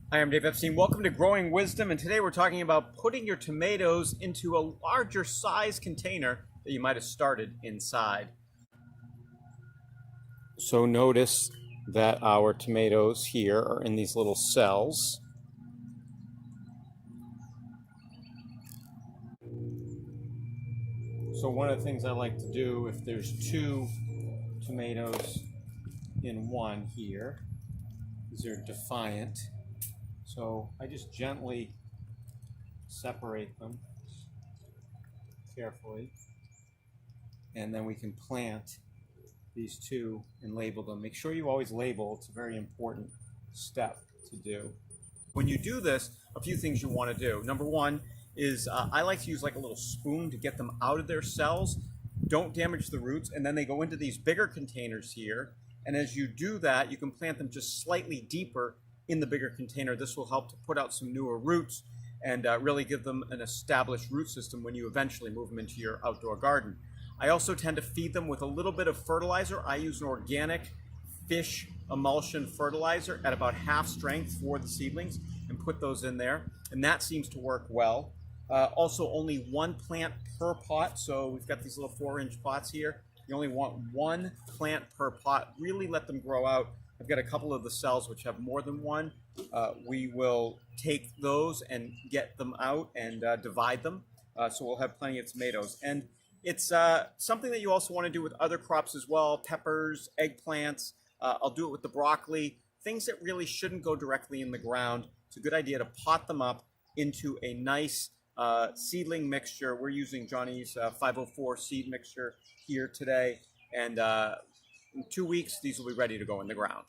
Hi, I'm Dave Epstein. Welcome to Growing Wisdom, and today we're talking about putting your tomatoes into a larger size container that you might have started inside. So notice that our tomatoes here are in these little cells. So one of the things I like to do if there's two tomatoes in one here is they're defiant. So I just gently separate them carefully, and then we can plant these two and label them. Make sure you always label. It's a very important step to do. When you do this, a few things you want to do. Number one is I like to use like a little spoon to get them out of their cells. Don't damage the roots, and then they go into these bigger containers here. And as you do that, you can plant them just slightly deeper in the bigger container. This will help to put out some newer roots and really give them an established root system when you eventually move them into your outdoor garden. I also tend to feed them with a little bit of fertilizer. I use an organic fish emulsion fertilizer at about half strength for the seedlings and put those in there, and that seems to work well. Also, only one plant per pot, so we've got these little 4-inch pots here. You only want one plant per pot. Really let them grow out. I've got a couple of the cells which have more than one. We will take those and get them out and divide them, so we'll have plenty of tomatoes. And it's something that you also want to do with other crops as well, peppers, eggplants. I'll do it with the broccoli, things that really shouldn't go directly in the ground. It's a good idea to pot them up into a nice seedling mixture. We're using Johnny's 504 seed mixture here today, and in 2 weeks, these will be ready to go in the ground.